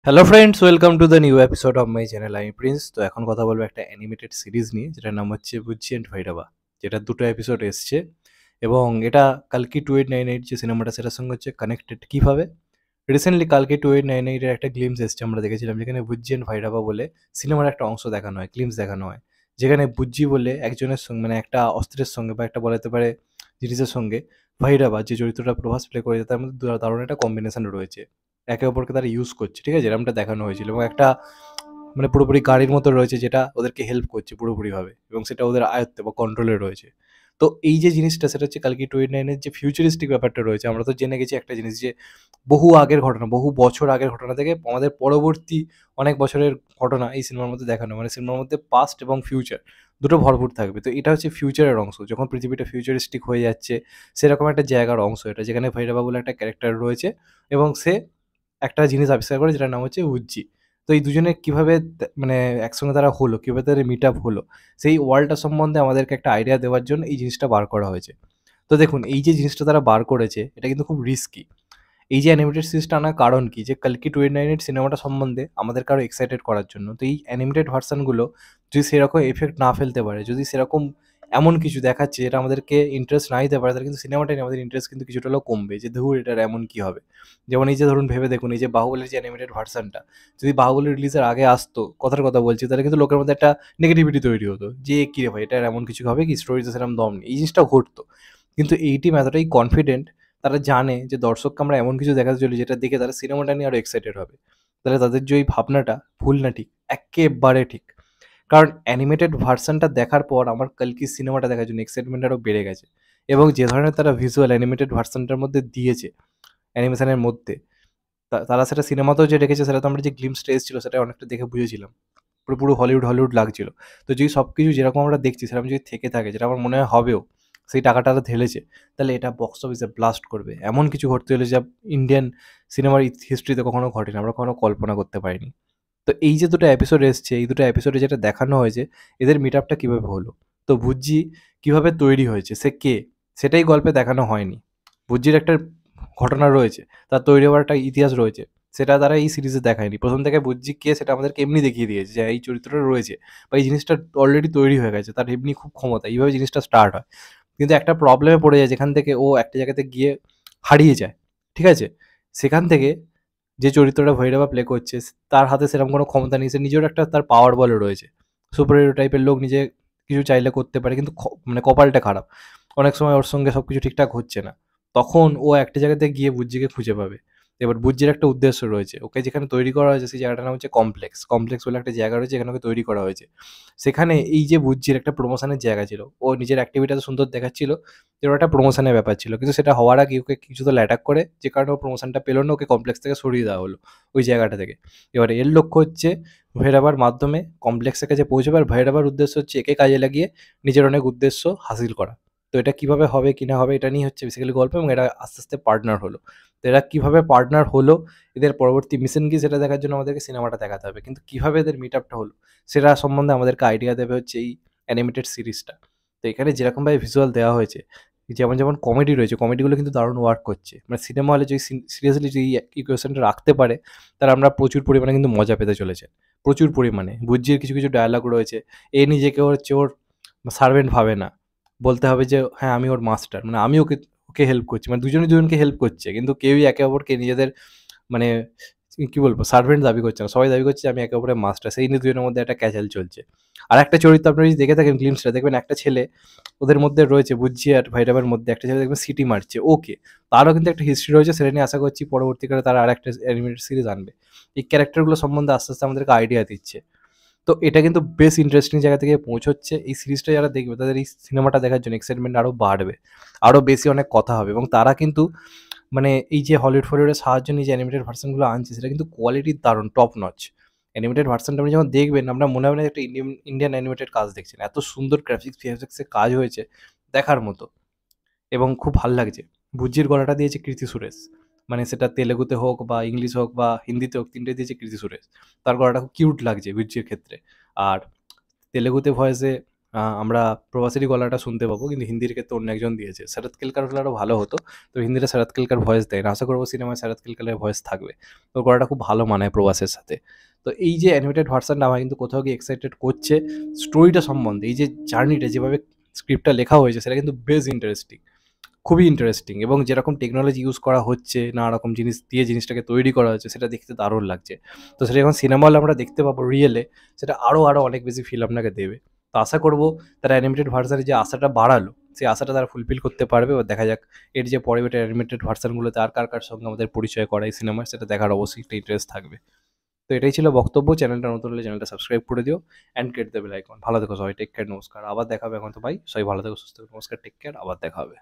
Hello friends, welcome to the new episode of my channel. আমি Prince. তো এখন কথা বলবো একটা অ্যানিমেটেড সিরিজ নিয়ে, যেটার নাম হচ্ছে বুজ্জি অ্যান্ড ভৈরবা, যেটা দুটো এপিসোড এসছে এবং এটা কালকি 2898 যে সিনেমাটা সেটার সঙ্গে হচ্ছে কানেক্টেড। কীভাবে? রিসেন্টলি কালকে 2898 এর একটা গ্লিমস এসছে, আমরা দেখেছিলাম, যেখানে বুজ্জি অ্যান্ড ভৈরবা বলে সিনেমার একটা অংশ দেখানো হয়, গ্লিমস দেখানো হয়, যেখানে বুজ্জি বলে একজনের সঙ্গে, মানে একটা অস্ত্রের সঙ্গে বা একটা বলা যেতে পারে জিনিসের সঙ্গে, ভৈরবা যে চরিত্রটা প্রভাস প্লে করেছে তার মধ্যে দারুণ একটা কম্বিনেশন রয়েছে। একে অপরকে তারা ইউজ করছে, ঠিক আছে, এরকমটা দেখানো হয়েছিল এবং একটা মানে পুরোপুরি গাড়ির মতো রয়েছে যেটা ওদেরকে হেল্প করছে পুরোপুরিভাবে এবং সেটা ওদের আয়ত্তে বা কন্ট্রোলে রয়েছে। তো এই যে জিনিসটা সেটা হচ্ছে কালকি 29 এর যে ফিউচারিস্টিক ব্যাপারটা রয়েছে, আমরা তো জেনে গেছি একটা জিনিস যে বহু আগের ঘটনা, বহু বছর আগের ঘটনা থেকে আমাদের পরবর্তী অনেক বছরের ঘটনা এই সিনেমার মধ্যে দেখানো, মানে সিনেমার মধ্যে পাস্ট এবং ফিউচার দুটো ভরপুর থাকবে। তো এটা হচ্ছে ফিউচারের অংশ, যখন পৃথিবীটা ফিউচারিস্টিক হয়ে যাচ্ছে সেরকম একটা জায়গার অংশ এটা, যেখানে ভৈরবা বলে একটা ক্যারেক্টার রয়েছে এবং সে একটা জিনিস আবিষ্কার করে যেটার নাম হচ্ছে উজ্জি। তো এই দুজনে কিভাবে মানে একসঙ্গে তারা হলো, কিভাবে তাদের মিট আপ হলো, সেই ওয়ার্ল্ডটা সম্বন্ধে আমাদেরকে একটা আইডিয়া দেওয়ার জন্য এই জিনিসটা বার করা হয়েছে। তো দেখুন, এই যে জিনিসটা তারা বার করেছে এটা কিন্তু খুব রিস্কি। এই যে অ্যানিমেটেড সিরিজটা আনার কারণ কি? যে কালকি 29 সিনেমাটা সম্বন্ধে আমাদেরকে আরো এক্সাইটেড করার জন্য। তো এই অ্যানিমেটেড ভার্শনগুলো যদি সেরকম ইফেক্ট না ফেলতে পারে, যদি সেরকম এমন কিছু দেখাচ্ছে যেটা আমাদেরকে ইন্টারেস্ট না দিতে পারে, তাহলে কিন্তু সিনেমাটা নিয়ে আমাদের ইন্টারেস্ট কিন্তু কিছুটা হলেও কমবে, যে ধুর এটার এমন কি হবে? যেমন এই যে ধরুন ভেবে দেখুন, এই যে বাহুবলীর যে অ্যানিমেটেড ভার্শনটা যদি বাহুবলী রিলিজের আগে আসতো, কথার কথা বলছি, তাহলে কিন্তু লোকের মধ্যে একটা নেগেটিভিটি তৈরি হতো যে কি রে ভাই, এটার এমন কিছু হবে কি? স্টোরিতে সেরকম দম নেই। এই জিনিসটা ঘটতো। কিন্তু এই টিম এতটাই কনফিডেন্ট, তারা জানে যে দর্শককে আমরা এমন কিছু দেখাতে চলি যেটা দেখে তারা সিনেমাটা নিয়ে আরো এক্সাইটেড হবে। তাহলে তাদের যে ওই ভাবনাটা ভুল না ঠিক? এক্কেবারে ঠিক। কারণ অ্যানিমেটেড ভার্শনটা দেখার পর আমার কালকি সিনেমাটা দেখার জন্য এক্সাইটমেন্ট আরো বেড়ে গেছে এবং যে ধরনের তারা ভিজুয়াল অ্যানিমেটেড ভার্শনটার মধ্যে দিয়েছে, অ্যানিমেশনের মধ্যে, তারা সেটা সিনেমাতেও যে রেখেছে সেটা তো আমরা যে গ্লিমসটা এসেছিল সেটা অনেকটা দেখে বুঝেছিলাম। পুরো হলিউড লাগছিল। তো যদি সবকিছু যেরকম আমরা দেখছি সেরকম যদি থেকে থাকে, যেটা আমার মনে হয় হবেও, সেই টাকাটা তারা ঢেলেছে, তাহলে এটা বক্স অফিসে ব্লাস্ট করবে। এমন কিছু ঘটতে চলেছে যা ইন্ডিয়ান সিনেমার হিস্ট্রিতে কখনো ঘটেনি, আমরা কখনো কল্পনা করতে পারিনি। তো এই যে দুটো এপিসোড এসছে, এই দুটো এপিসোডে যেটা দেখানো হয়েছে এদের মিট আপটা কীভাবে হলো, তো বুজ্জি কীভাবে তৈরি হয়েছে, সে কে, সেটাই গল্পে দেখানো হয়নি। বুজ্জির একটা ঘটনা রয়েছে, তার তৈরি হওয়ার একটা ইতিহাস রয়েছে, সেটা তারা এই সিরিজে দেখায়নি। প্রথম থেকে বুজ্জি কে সেটা আমাদেরকে এমনি দেখিয়ে দিয়েছে যে এই চরিত্রটা রয়েছে বা এই জিনিসটা অলরেডি তৈরি হয়ে গেছে, তার এমনি খুব ক্ষমতা, এইভাবে জিনিসটা স্টার্ট হয়। কিন্তু একটা প্রবলেমে পড়ে যায় যেখান থেকে ও একটা জায়গাতে গিয়ে হারিয়ে যায়, ঠিক আছে? সেখান থেকে যে চরিত্রটা ভৈরবা প্লে করছে তার হাতে সেরকম কোনো ক্ষমতা নেই, সে নিজের একটা তার পাওয়ার বলে রয়েছে। সুপার হিরো টাইপের লোক, নিজে কিছু চাইলে করতে পারে, কিন্তু মানে কপালটা খারাপ, অনেক সময় ওর সঙ্গে সব কিছু ঠিকঠাক হচ্ছে না। তখন ও একটা জায়গাতে গিয়ে বুজ্জিকে খুঁজে পাবে। এবার বুজ্জির একটা উদ্দেশ্য রয়েছে, ওকে যেখানে তৈরি করা হয়েছে সেই জায়গাটার নাম হচ্ছে কমপ্লেক্স। কমপ্লেক্স বলে একটা জায়গা রয়েছে, এখানে ওকে তৈরি করা হয়েছে। সেখানে এই যে বুজ্জির একটা প্রমোশনের জায়গা ছিল, ও নিজের অ্যাক্টিভিটি এত সুন্দর দেখাচ্ছিল যে ওর একটা প্রমোশনের ব্যাপার ছিল, কিন্তু সেটা হওয়ার আগে ওকে কিছু তো অ্যাটাক করে, যে কারণে ও প্রমোশনটা পেল না, ওকে কমপ্লেক্স থেকে সরিয়ে দেওয়া হলো ওই জায়গাটা থেকে। এবারে এর লক্ষ্য হচ্ছে ভৈরবার মাধ্যমে কমপ্লেক্সের কাছে পৌঁছবে, আর ভৈরবার উদ্দেশ্য হচ্ছে একে কাজে লাগিয়ে নিজের অনেক উদ্দেশ্য হাসিল করা। তো এটা কিভাবে হবে কি না হবে এটা নিয়ে হচ্ছে বেসিক্যালি গল্প, এবং এরা আস্তে আস্তে পার্টনার হলো। তো এরা কিভাবে পার্টনার হলো, এদের পরবর্তী মিশন কি সেটা দেখার জন্য আমাদেরকে সিনেমাটা দেখাতে হবে, কিন্তু কিভাবে এদের মিট আপটা হলো সেটা সম্বন্ধে আমাদেরকে আইডিয়া দেবে হচ্ছে এই অ্যানিমেটেড সিরিজটা। তো এখানে যেরকমভাবে ভিজুয়াল দেওয়া হয়েছে, যেমন কমেডি রয়েছে, কমেডিগুলো কিন্তু দারুণ ওয়ার্ক করছে। মানে সিনেমা হলে যদি সিরিয়াসলি যদি এই ইকুয়েশনটা রাখতে পারে, তাহলে আমরা প্রচুর পরিমাণে কিন্তু মজা পেতে চলেছে। প্রচুর পরিমাণে। বুজ্জির কিছু ডায়ালগ রয়েছে। এ নিজেকে হচ্ছে ওর সার্ভেন্ট ভাবে না। বলতে হবে যে হ্যাঁ, আমি ওর মাস্টার। মানে আমি ওকে হেল্প করছি। মানে দুজনে দুজনকে হেল্প করছে। কিন্তু কেউই একে অপরকে নিজেদের মানে কি বলবো, সার্ভেন্ট দাবি করছে না। সবাই দাবি করছে আমি একে অপরের মাস্টার। সেই নিয়ে দুজনের মধ্যে একটা ক্যাচাল চলছে। আরেকটা চরিত্র আপনারা যদি দেখে থাকেন গ্লিম্পসটা, দেখবেন একটা ছেলে ওদের মধ্যে রয়েছে, বুজ্জি আর ভৈরবের মধ্যে একটা ছেলে দেখবেন সিটি মারছে ওকে। তারও কিন্তু একটা হিস্ট্রি রয়েছে, সেটা নিয়ে আশা করছি পরবর্তীকালে তারা আরেকটা অ্যানিমেটেড সিরিজ আনবে। এই ক্যারেক্টারগুলো সম্বন্ধে আস্তে আস্তে আমাদেরকে আইডিয়া দিচ্ছে। তো এটা কিন্তু বেশ ইন্টারেস্টিং জায়গা থেকে পৌঁছচ্ছে। এই সিরিজটা যারা দেখবে তাদের এই সিনেমাটা দেখার জন্য এক্সাইটমেন্ট আরও বাড়বে। আরও বেশি অনেক কথা হবে, এবং তারা কিন্তু মানে এই যে ফলিউডের সাহায্য নিয়ে যে অ্যানিমেটেড ভার্শনগুলো আনছে সেটা কিন্তু কোয়ালিটি দারুণ টপ নচ। অ্যানিমেটেড ভার্শনটা আপনি যখন দেখবেন, আপনার মনে হবে না একটা ইন্ডিয়ান অ্যানিমেটেড কাজ দেখছেন। এত সুন্দর গ্রাফিক্স ভিএফএক্স এর কাজ হয়েছে, দেখার মতো এবং খুব ভাল লাগছে। বুজ্জির গলাটা দিয়েছে কীর্তি সুরেশ। মানে সেটা তেলেগুতে হোক বা ইংলিশ হোক বা হিন্দিতে হোক, ৩ টে দিয়েছে কীর্তি সুরেশ। তার গলাটা খুব কিউট লাগছে বুজ্জির ক্ষেত্রে। আর তেলেগুতে ভয়েসে আমরা প্রভাসেরই গলাটা শুনতে পাবো, কিন্তু হিন্দির ক্ষেত্রে অন্য একজন দিয়েছে। শরৎ কেলকার হলে আরও ভালো হতো। তো হিন্দিতে শরৎ কেলকার ভয়েস দেয় না। আশা করব সিনেমায় শরৎ কেলকারের ভয়েস থাকবে। ওর গলাটা খুব ভালো মানায় প্রভাসের সাথে। তো এই যে অ্যানিমেটেড ভার্শনটা আমার কিন্তু কোথাও গিয়ে এক্সাইটেড করছে স্টোরিটা সম্বন্ধে। এই যে জার্নিটা, যেভাবে স্ক্রিপ্টটা লেখা হয়েছে সেটা কিন্তু বেশ ইন্টারেস্টিং। খুবই ইন্টারেস্টিং, এবং যেরকম টেকনোলজি ইউজ করা হচ্ছে, নানা রকম জিনিস দিয়ে জিনিসটাকে তৈরি করা হচ্ছে, সেটা দেখতে দারুণ লাগছে। তো সেটা যখন সিনেমা হলে আমরা দেখতে পাবো রিয়েলে, সেটা আরও অনেক বেশি ফিল আপনাকে দেবে। তো আশা করব তারা অ্যানিমেটেড ভার্সানে যে আশাটা বাড়ালো, সেই আশাটা তারা ফুলফিল করতে পারবে। এবার দেখা যাক এর যে পরবর্তী অ্যানিমেটেড ভার্সানগুলোতে আর কার সঙ্গে আমাদের পরিচয় করায় সিনেমার, সেটা দেখার অবশ্যই একটা ইন্টারেস্ট থাকবে। তো এটাই ছিল বক্তব্য। চ্যানেলটা নতুন হলে চ্যানেলটা সাবস্ক্রাইব করে দিও and get the bell icon. ভালো থেকো সবাই, টেক কেয়ার, নমস্কার। আবার দেখা হবে এখন, তো ভাই সবাই ভালো থেকো, সুস্থ থেকো, নমস্কার, টেক কেয়ার, আবার দেখা হবে।